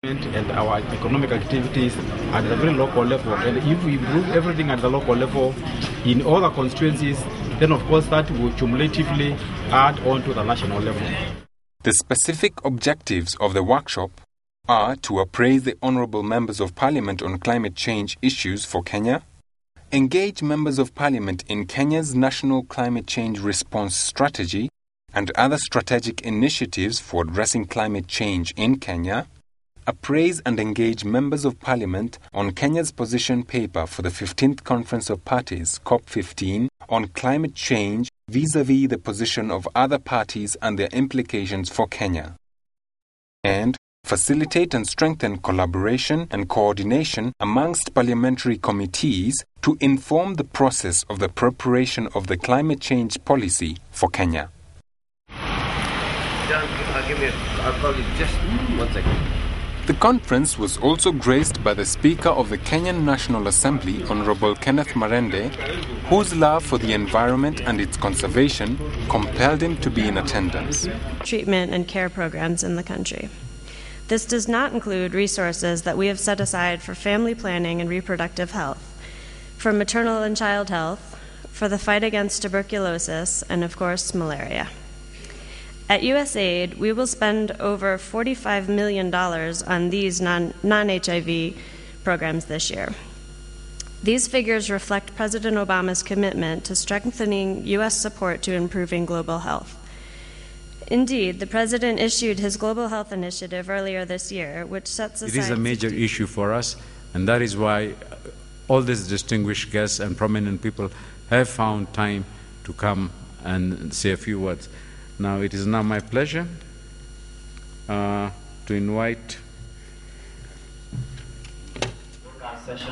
And our economic activities at a very local level. And if we improve everything at the local level in all the constituencies, then of course that will cumulatively add on to the national level. The specific objectives of the workshop are to appraise the Honourable Members of Parliament on climate change issues for Kenya, engage Members of Parliament in Kenya's National Climate Change Response Strategy and other strategic initiatives for addressing climate change in Kenya, appraise and engage Members of Parliament on Kenya's position paper for the 15th Conference of Parties, COP15, on climate change vis-à-vis the position of other parties and their implications for Kenya, and facilitate and strengthen collaboration and coordination amongst parliamentary committees to inform the process of the preparation of the climate change policy for Kenya. I'll call you just 1 second. The conference was also graced by the Speaker of the Kenyan National Assembly, Honorable Kenneth Marende, whose love for the environment and its conservation compelled him to be in attendance. Treatment and care programs in the country. This does not include resources that we have set aside for family planning and reproductive health, for maternal and child health, for the fight against tuberculosis, and of course, malaria. At USAID, we will spend over $45 million on these non-HIV programs this year. These figures reflect President Obama's commitment to strengthening U.S. support to improving global health. Indeed, the President issued his Global Health Initiative earlier this year, which sets aside... It is a major issue for us, and that is why all these distinguished guests and prominent people have found time to come and say a few words. Now, it is now my pleasure to invite...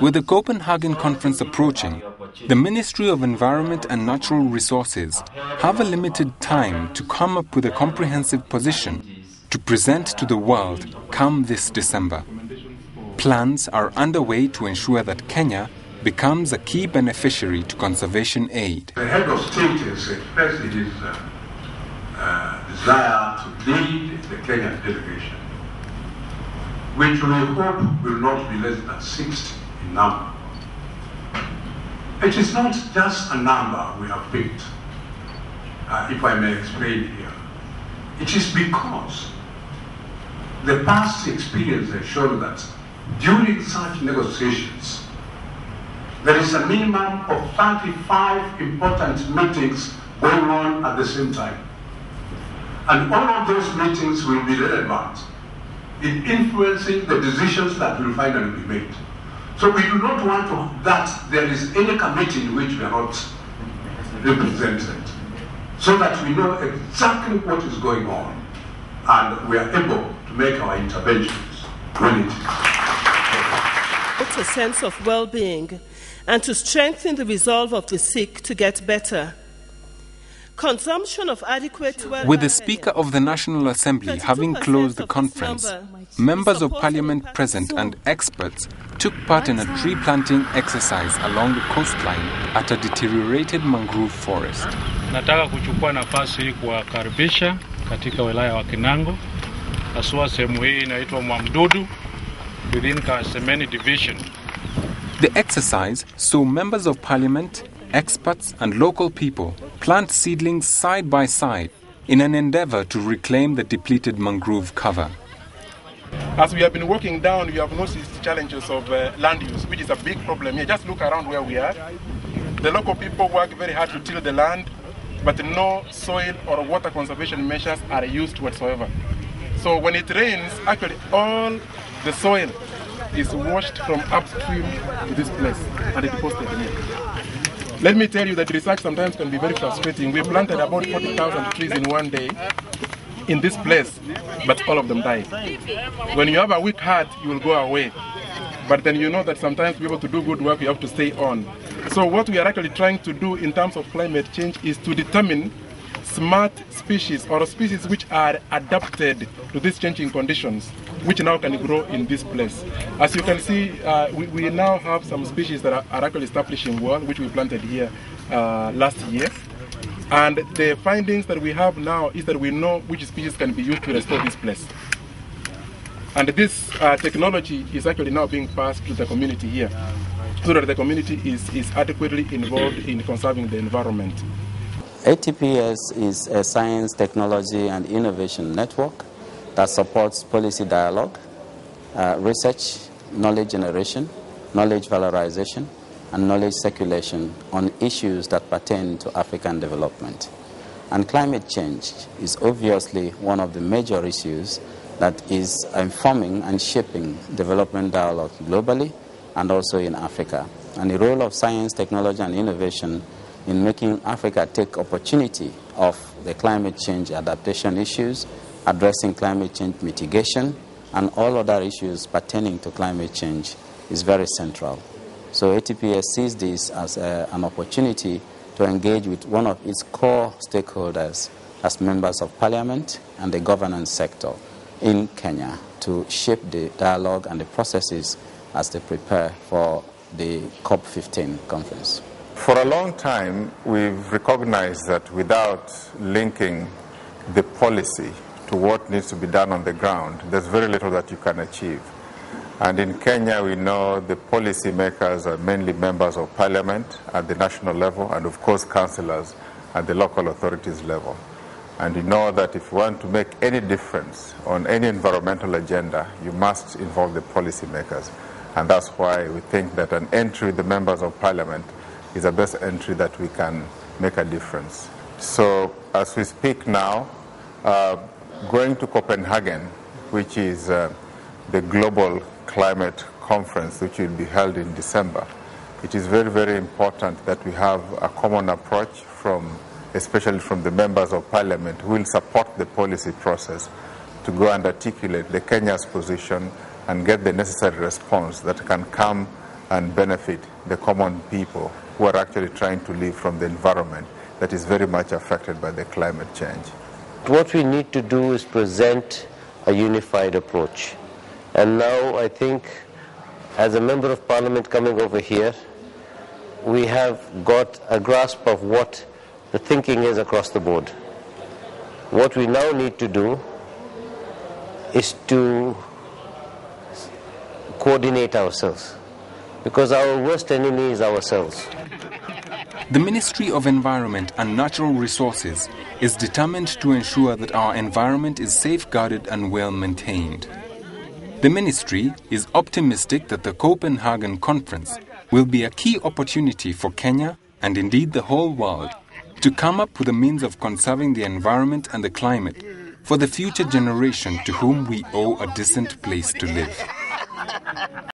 With the Copenhagen Conference approaching, the Ministry of Environment and Natural Resources have a limited time to come up with a comprehensive position to present to the world come this December. Plans are underway to ensure that Kenya becomes a key beneficiary to conservation aid. The head of state has expressed his desire to lead the Kenyan delegation, which we hope will not be less than 60 in number. It is not just a number we have picked, if I may explain here. It is because the past experience has shown that during such negotiations, there is a minimum of 35 important meetings going on at the same time. And all of those meetings will be relevant in influencing the decisions that will finally be made. So we do not want that there is any committee in which we are not represented, so that we know exactly what is going on and we are able to make our interventions when it is. It's a sense of well-being and to strengthen the resolve of the sick to get better. Consumption of adequate... With the Speaker of the National Assembly having closed the conference, members of Parliament present and experts took part in a tree planting exercise along the coastline at a deteriorated mangrove forest. Nataka kuchukua nafasi hii kuwakaribisha katika wilaya wa Kinango, haswa sehemu hii inaitwa Mwamdudu within Kasemeni division. The exercise saw members of Parliament, experts and local people plant seedlings side by side in an endeavor to reclaim the depleted mangrove cover. As we have been walking down, we have noticed challenges of land use, which is a big problem here. Just look around where we are. The local people work very hard to till the land, but no soil or water conservation measures are used whatsoever. So when it rains, actually all the soil is washed from upstream to this place and it deposited here. Let me tell you that research sometimes can be very frustrating. We planted about 40,000 trees in one day in this place, but all of them died. When you have a weak heart, you will go away. But then you know that sometimes to be able to do good work, you have to stay on. So what we are actually trying to do in terms of climate change is to determine smart species or species which are adapted to these changing conditions, which now can grow in this place. As you can see, we now have some species that are actually establishing well, which we planted here last year. And the findings that we have now is that we know which species can be used to restore this place. And this technology is actually now being passed to the community here, so that the community is adequately involved in conserving the environment. ATPS is a science, technology, and innovation network that supports policy dialogue, research, knowledge generation, knowledge valorization, and knowledge circulation on issues that pertain to African development. And climate change is obviously one of the major issues that is informing and shaping development dialogue globally and also in Africa. And the role of science, technology, and innovation in making Africa take opportunity of the climate change adaptation issues, addressing climate change mitigation, and all other issues pertaining to climate change is very central. So ATPS sees this as an opportunity to engage with one of its core stakeholders as members of parliament and the governance sector in Kenya to shape the dialogue and the processes as they prepare for the COP15 conference. For a long time, we've recognized that without linking the policy to what needs to be done on the ground, there's very little that you can achieve. And in Kenya, we know the policy makers are mainly members of parliament at the national level and, of course, councillors at the local authorities level. And we know that if you want to make any difference on any environmental agenda, you must involve the policy makers. And that's why we think that an entry with the members of parliament is the best entry that we can make a difference. So as we speak now, going to Copenhagen, which is the global climate conference, which will be held in December, it is very, very important that we have a common approach especially from the members of parliament who will support the policy process to go and articulate the Kenya's position and get the necessary response that can come and benefit the common people who are actually trying to live from the environment that is very much affected by the climate change. What we need to do is present a unified approach. And now I think, as a member of parliament coming over here, we have got a grasp of what the thinking is across the board. What we now need to do is to coordinate ourselves, because our worst enemy is ourselves. The Ministry of Environment and Natural Resources is determined to ensure that our environment is safeguarded and well maintained. The Ministry is optimistic that the Copenhagen Conference will be a key opportunity for Kenya, and indeed the whole world, to come up with a means of conserving the environment and the climate for the future generation to whom we owe a decent place to live.